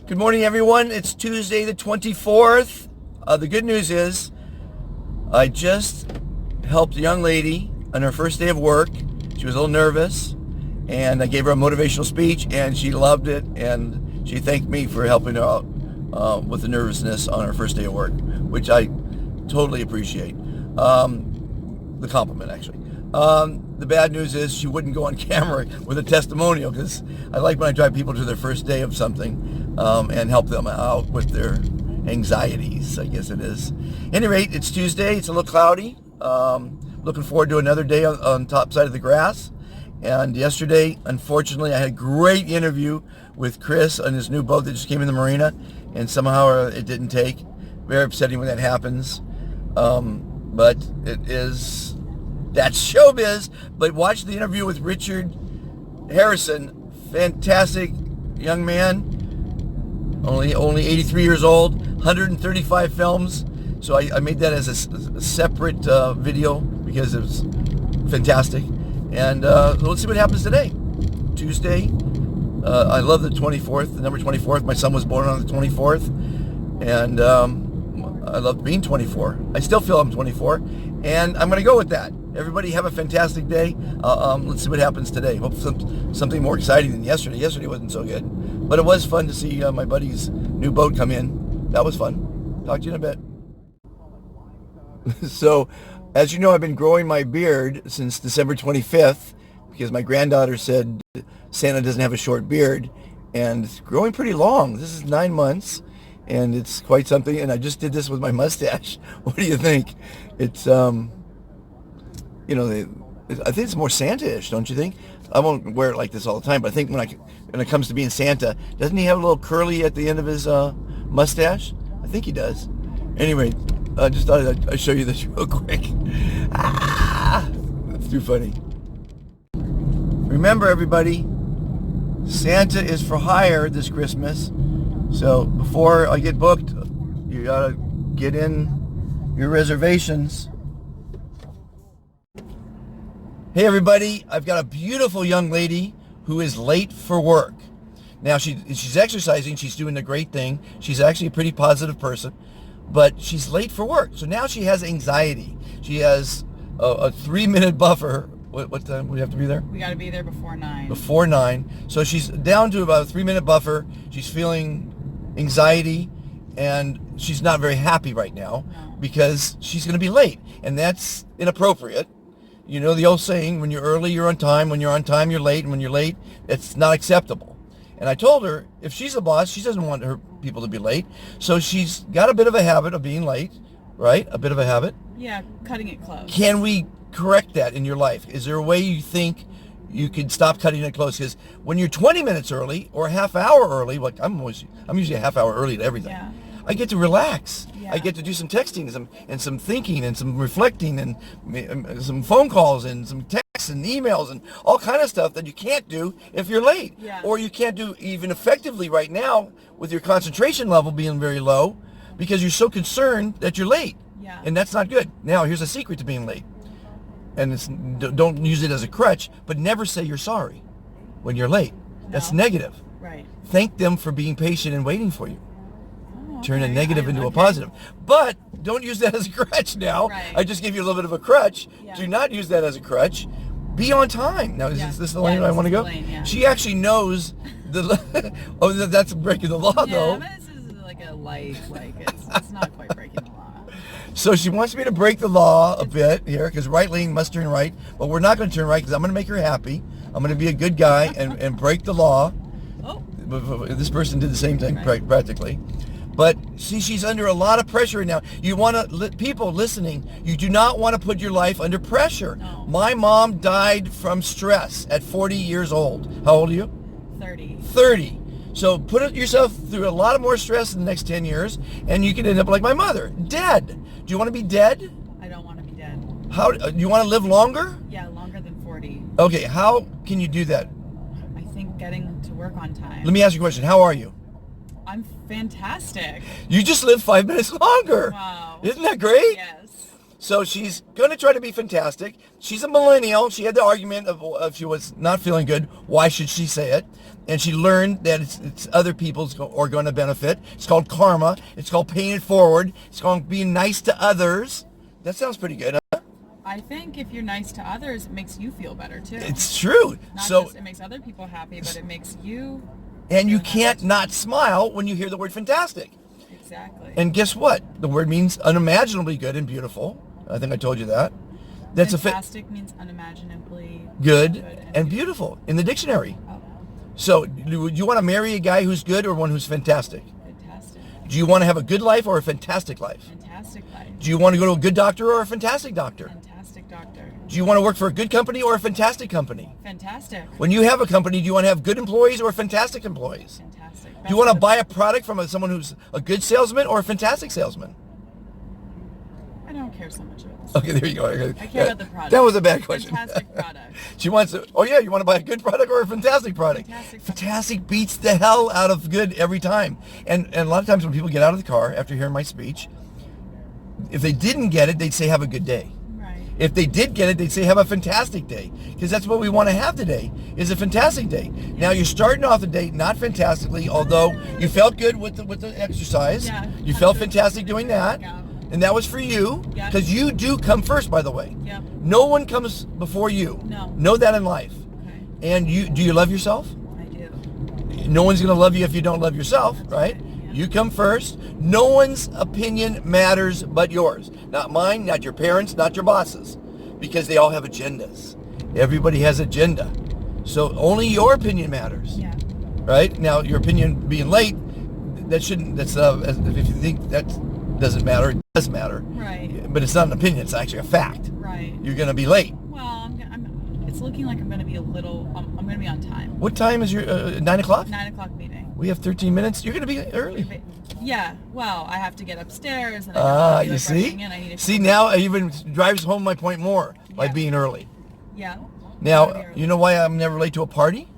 Good morning, everyone. It's Tuesday the 24th. The good news is I just helped a young lady on her first day of work. She was a little nervous, and I gave her a motivational speech, and she loved it, and she thanked me for helping her out with the nervousness on her first day of work, which I totally appreciate. The compliment, actually. The bad news is she wouldn't go on camera with a testimonial, because I like when I drive people to their first day of something and help them out with their anxieties, I guess it is. At any rate, it's Tuesday. It's a little cloudy. Looking forward to another day on top side of the grass. And yesterday, unfortunately, I had a great interview with Chris on his new boat that just came in the marina, and somehow it didn't take. Very upsetting when that happens. But that's showbiz. But watch the interview with Richard Harrison. Fantastic young man. Only 83 years old, 135 films. So I made that as a separate video because it was fantastic. And let's see what happens today. Tuesday. I love the 24th, the number 24th. My son was born on the 24th. And I love being 24. I still feel I'm 24. And I'm going to go with that. Everybody have a fantastic day. Let's see what happens today. Hope something more exciting than yesterday. Yesterday wasn't so good. But it was fun to see my buddy's new boat come in. That was fun. Talk to you in a bit. So, as you know, I've been growing my beard since December 25th because my granddaughter said Santa doesn't have a short beard. And it's growing pretty long. This is 9 months. And it's quite something. And I just did this with my mustache. What do you think? It's, I think it's more Santa-ish, don't you think? I won't wear it like this all the time, but I think when it comes to being Santa, doesn't he have a little curly at the end of his mustache? I think he does. Anyway, I just thought I'd show you this real quick. That's too funny. Remember, everybody, Santa is for hire this Christmas. So before I get booked, you gotta get in your reservations. Hey everybody, I've got a beautiful young lady who is late for work. Now she's exercising, she's doing a great thing. She's actually a pretty positive person, but she's late for work. So now she has anxiety. She has a 3-minute buffer. What time we have to be there? We got to be there before 9. Before 9. So she's down to about a 3-minute buffer. She's feeling anxiety, and she's not very happy right now because she's going to be late, and that's inappropriate. You know the old saying, when you're early, you're on time. When you're on time, you're late. And when you're late, it's not acceptable. And I told her, if she's a boss, she doesn't want her people to be late. So she's got a bit of a habit of being late, right? A bit of a habit. Yeah, cutting it close. Can we correct that in your life? Is there a way you think you could stop cutting it close? Because when you're 20 minutes early or a half hour early, like I'm usually a half hour early to everything. Yeah. I get to relax. Yeah. I get to do some texting and some thinking and some reflecting and some phone calls and some texts and emails and all kind of stuff that you can't do if you're late. Yeah. Or you can't do even effectively right now with your concentration level being very low because you're so concerned that you're late. Yeah. And that's not good. Now, here's a secret to being late. And don't use it as a crutch, but never say you're sorry when you're late. No. That's negative. Right. Thank them for being patient and waiting for you. Turn a negative into a okay. positive. But don't use that as a crutch now. Right. I just gave you a little bit of a crutch. Yeah. Do not use that as a crutch. Be on time. Now, is this the lane I want to go? Lane, yeah. She actually knows oh, that's breaking the law, though. Yeah, this is like a light, it's not quite breaking the law. So she wants me to break the law a bit here, because right lane must turn right. But we're not going to turn right, because I'm going to make her happy. I'm going to be a good guy and break the law. Oh. This person did the same thing, practically. But see, she's under a lot of pressure right now. You want to, people listening, you do not want to put your life under pressure. No. My mom died from stress at 40 years old. How old are you? 30. 30. So put yourself through a lot of more stress in the next 10 years, and you can end up like my mother, dead. Do you want to be dead? I don't want to be dead. How do you want to live longer? Yeah, longer than 40. Okay, how can you do that? I think getting to work on time. Let me ask you a question. How are you? I'm fantastic. You just lived 5 minutes longer. Wow. Isn't that great? Yes. So she's going to try to be fantastic. She's a millennial. She had the argument of if she was not feeling good, why should she say it? And she learned that it's other people's are going to benefit. It's called karma. It's called paying it forward. It's called being nice to others. That sounds pretty good, huh? I think if you're nice to others, it makes you feel better too. It's true. Not So just it makes other people happy, but it makes you. and you feel can't happy. not smile when you hear the word fantastic. Exactly. And guess what? The word means unimaginably good and beautiful. I think I told you that. That's fantastic means unimaginably good and beautiful in the dictionary. Oh, So, do you want to marry a guy who's good or one who's fantastic? fantastic. Do you want to have a good life or a fantastic life? Fantastic life. Do you want to go to a good doctor or a fantastic doctor? Fantastic doctor. Do you want to work for a good company or a fantastic company? Fantastic. When you have a company, do you want to have good employees or fantastic employees? Fantastic. Do you want to buy a product from someone who's a good salesman or a fantastic salesman? I don't care so much about this. Okay, there you go. I care about the product. That was a bad question. Fantastic product. She wants to, oh yeah, you want to buy a good product or a fantastic product? Fantastic. Fantastic beats the hell out of good every time. And a lot of times when people get out of the car after hearing my speech, if they didn't get it, they'd say have a good day. Right. If they did get it, they'd say have a fantastic day. Because that's what we want to have today, is a fantastic day. Now you're starting off the day not fantastically, although you felt good with the exercise. Yeah. You felt fantastic doing that. Yeah. And that was for you, Yeah. because you do come first, by the way. Yep. No one comes before you. No. Know that in life. Okay. And do you love yourself? I do. No one's going to love you if you don't love yourself, right? Yeah. You come first. No one's opinion matters but yours. Not mine, not your parents, not your bosses. Because they all have agendas. Everybody has agenda. So only your opinion matters. Yeah. Right? Now, your opinion being late, that's if you think that doesn't matter, it does matter. Right. But it's not an opinion, it's actually a fact. Right. You're going to be late. Well, it's looking like I'm going to be I'm going to be on time. What time is your 9 o'clock? 9 o'clock meeting. We have 13 minutes. You're going to be early. Yeah. Well, I have to get upstairs and I have to be, You like, see? rushing in. I need to See, now it even drives home my point more by Yeah. being early. Yeah. Gotta be Now, early. you know why I'm never late to a party?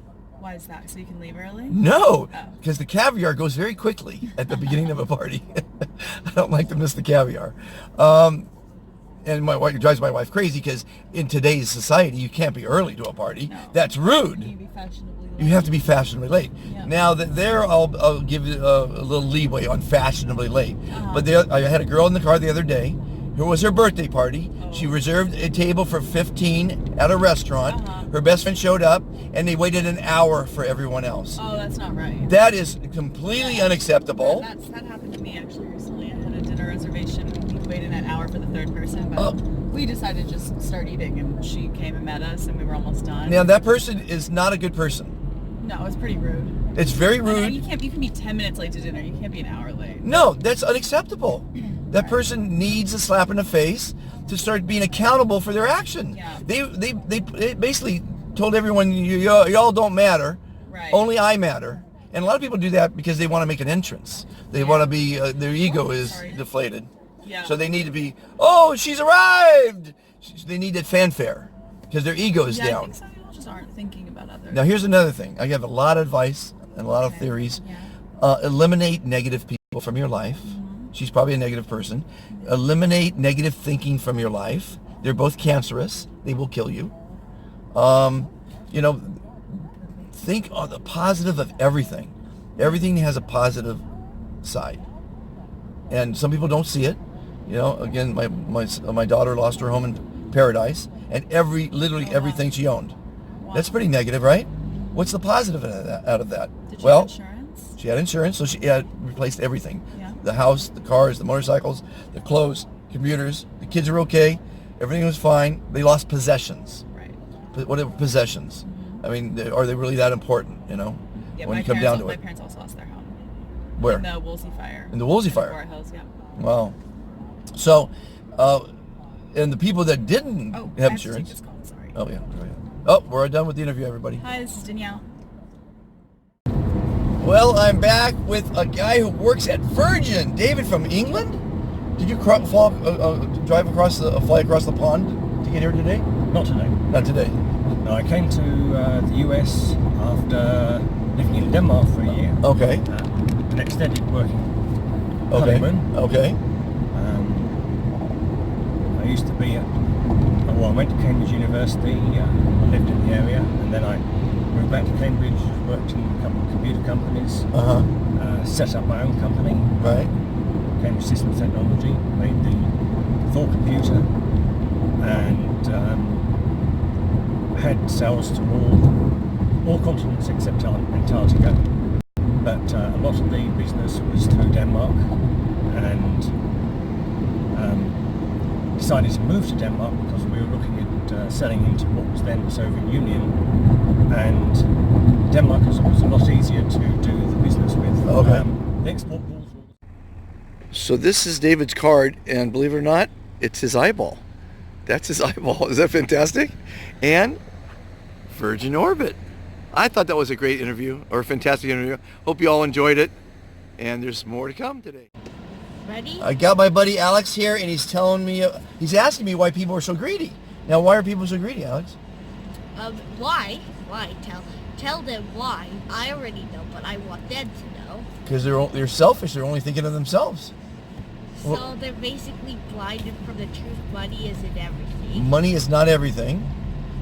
Why is that? So you can leave early? No, Oh. because the caviar goes very quickly at the beginning of a party. I don't like to miss the caviar. And my wife drives my wife crazy because in today's society, you can't be early to a party. No. That's rude. Can you be fashionably late? You have to be fashionably late. Yeah. Now that I'll give you a little leeway on fashionably late. Uh-huh. But I had a girl in the car the other day. It was her birthday party. Oh. She reserved a table for 15 at a restaurant. Uh-huh. Her best friend showed up, and they waited an hour for everyone else. Oh, that's not right. That is completely unacceptable. That happened to me actually recently. I had a dinner reservation. We waited an hour for the third person, but Oh. we decided to just start eating, and she came and met us, and we were almost done. Now that person is not a good person. No, it's pretty rude. It's very And rude. you can be 10 minutes late to dinner. You can't be an hour late. No, that's unacceptable. That person needs a slap in the face to start being accountable for their action. Yeah. They basically told everyone, y'all don't matter. Right. Only I matter. And a lot of people do that because they want to make an entrance. They want to be, their ego is Sorry. deflated. Yeah. So they need to be, oh, she's arrived. They need that fanfare because their ego is Yeah, I down. think some people just aren't thinking about others. Now here's another thing. I have a lot of advice and a lot of Okay. theories. Yeah. Eliminate negative people from your life. She's probably a negative person. Eliminate negative thinking from your life. They're both cancerous. They will kill you. Think on the positive of everything. Everything has a positive side. And some people don't see it. Again, my daughter lost her home in Paradise and literally everything she owned. Wow. That's pretty negative, right? What's the positive out of that? Did you have insurance? She had insurance, so she had replaced everything. Yeah. The house, the cars, the motorcycles, the clothes, computers. The kids are okay. Everything was fine. They lost possessions. Right. What are possessions? I mean, are they really that important, Yeah, when my you come down to my it? parents also lost their home. Where? In the Woolsey fire. In the Woolsey fire? Forest Hills, yeah. Wow. So, and the people that didn't Oh, have I have to take insurance. this call, sorry. Oh, yeah. Go ahead. Oh, we're done with the interview, everybody. Hi, this is Danielle. Well, I'm back with a guy who works at Virgin. David from England? Did you fly across the pond to get here today? Not today. Not today. No, I came to the US after living in Denmark for a year. Okay. An extended working Okay. honeymoon. Okay. I used to be I went to Cambridge University, I lived in the area, and then I moved back to Cambridge, worked in a couple of computer companies, set up my own company, Right. Cambridge Systems Technology, made the Thor computer, and had sales to all continents except Antarctica. But a lot of the business was through Denmark, and decided to move to Denmark because we were looking at selling into what was then the Soviet Union, and Denmark was a lot easier to do the business with. Okay. The export rules were... So this is David's card, and believe it or not, it's his eyeball. That's his eyeball. Is that fantastic? And Virgin Orbit. I thought that was a great interview, or a fantastic interview. Hope you all enjoyed it, and there's more to come today. Ready? I got my buddy Alex here, and he's telling me, he's asking me why people are so greedy. Now, why are people so greedy, Alex? Why? Why? Tell them why. I already know, but I want them to know. Because they're selfish. They're only thinking of themselves. So they're basically blinded from the truth. Money isn't everything. Money is not everything.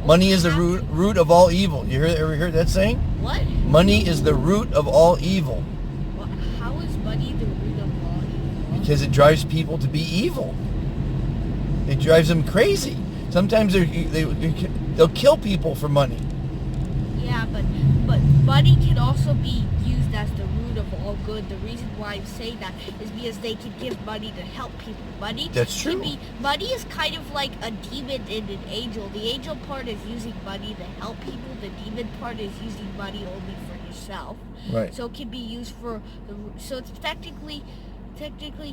Money is the root of all evil. Ever heard that saying? What? Money is the root of all evil. Well, how is money the root of all evil? Because it drives people to be evil. It drives them crazy. Sometimes they'll kill people for money. Yeah, but money can also be used as the root of all good. The reason why I'm saying that is because they can give money to help people. Money. That's true. Money is kind of like a demon and an angel. The angel part is using money to help people. The demon part is using money only for yourself. Right. So it can be used for so it's technically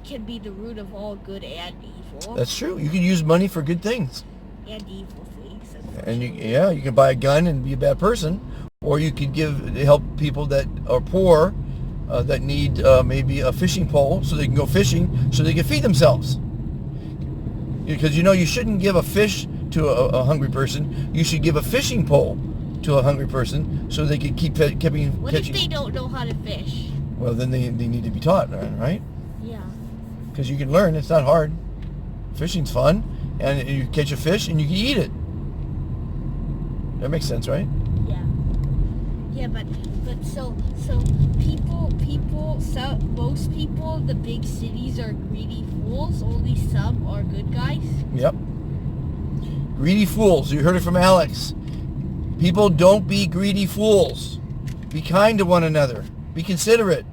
can be the root of all good and evil. That's true. You can use money for good things. And evil things. And you can buy a gun and be a bad person, or you could help people that are poor, that need maybe a fishing pole so they can go fishing, so they can feed themselves. Because you shouldn't give a fish to a hungry person. You should give a fishing pole to a hungry person so they can keep catching. What if they don't know how to fish? Well, then they need to be taught, right? Yeah. Because you can learn. It's not hard. Fishing's fun, and you catch a fish and you can eat it. That makes sense, right? Yeah. Yeah, but so most people in the big cities are greedy fools. Only some are good guys. Yep. Greedy fools. You heard it from Alex. People, don't be greedy fools. Be kind to one another. Be considerate.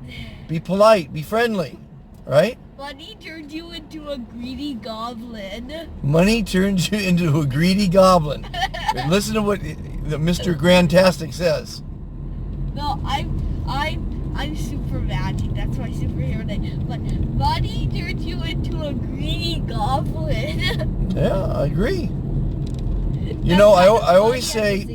Be polite. Be friendly. Right? Money turned you into a greedy goblin. Money turns you into a greedy goblin. Listen to what Mr. Grantastic says. No, I'm super magic. That's my superhero name. But money turned you into a greedy goblin. Yeah, I agree. I always say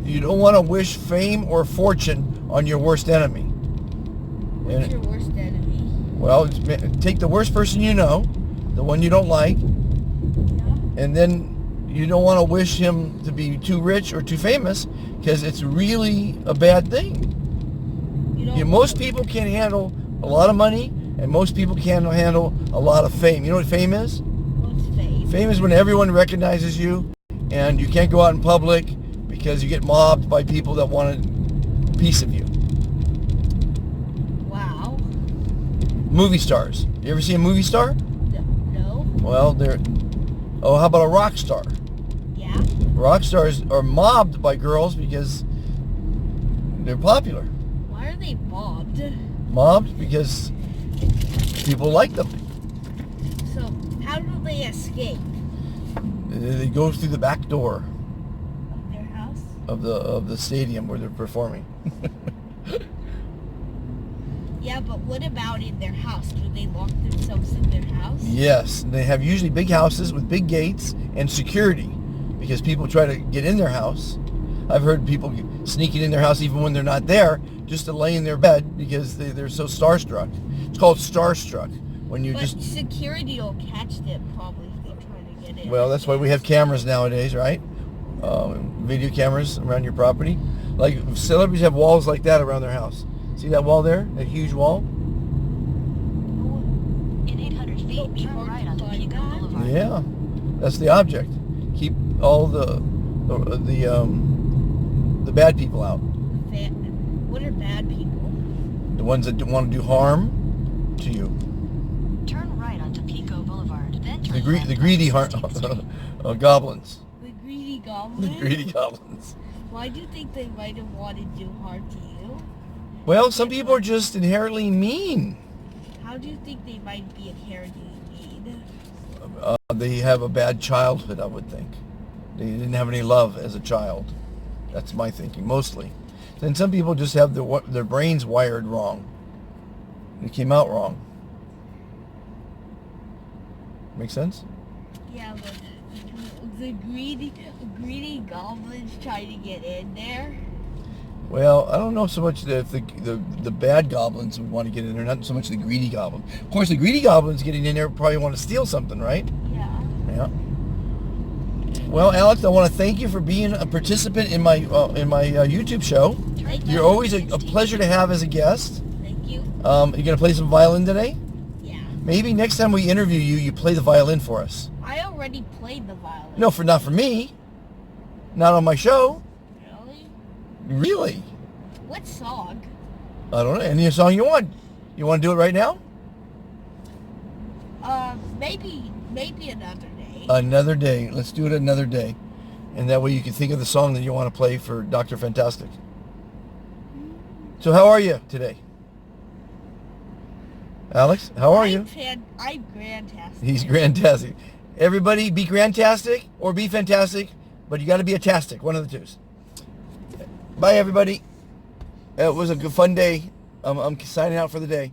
you don't want to wish fame or fortune on your worst enemy. What's your worst enemy? Well, take the worst person you know, the one you don't like, and then you don't want to wish him to be too rich or too famous, because it's really a bad thing. Most people can't handle a lot of money, and most people can't handle a lot of fame. You know what fame is? What's fame? Fame is when everyone recognizes you, and you can't go out in public because you get mobbed by people that want a piece of you. Wow. Movie stars. You ever see a movie star? No. Well, how about a rock star? Yeah. Rock stars are mobbed by girls because they're popular. Why are they mobbed? Mobbed because people like them. So, how do they escape? They go through the back door Of their house? of the stadium where they're performing. Yeah, but what about in their house? Do they lock themselves in their house? Yes, they have usually big houses with big gates and security, because people try to get in their house. I've heard people sneaking in their house even when they're not there, just to lay in their bed because they're so starstruck. It's called starstruck. When you security will catch them probably if they try to get in. Well, that's why we have cameras nowadays, right? Video cameras around your property. Like celebrities have walls like that around their house. See that wall there? That huge wall? In 800 It'd be hard right to onto find Pico that. Boulevard. Yeah, that's the object. Keep all the bad people out. What are bad people? The ones that want to do harm to you. Turn right onto Pico Boulevard, then turn The left greedy onto harm 16th Street. goblins. The greedy The goblins? greedy goblins. Why do you think they might have wanted to do harm to you? Well, some people are just inherently mean. How do you think they might be inherently mean? They have a bad childhood, I would think. They didn't have any love as a child. That's my thinking, mostly. Then some people just have their brains wired wrong. They came out wrong. Make sense? Yeah, but the greedy goblins trying to get in there. Well, I don't know so much that if the bad goblins would want to get in there, not so much the greedy goblin. Of course, the greedy goblins getting in there probably want to steal something, right? Yeah. Yeah. Well, Alex, I want to thank you for being a participant in my YouTube show. Thank you. You're always a pleasure to have as a guest. Thank you. You gonna play some violin today? Yeah. Maybe next time we interview you, you play the violin for us. I already played the violin. No, not for me. Not on my show. Really? Really? What song? I don't know. Any song you want? You want to do it right now? Maybe another day. Another day. Let's do it another day. And that way you can think of the song that you want to play for Dr. Fantastic. So how are you today? Alex, how are you? I'm grantastic. He's grantastic. Everybody be grantastic or be fantastic, but you got to be a tastic, one of the twos. Bye, everybody. It was a good, fun day. I'm signing out for the day.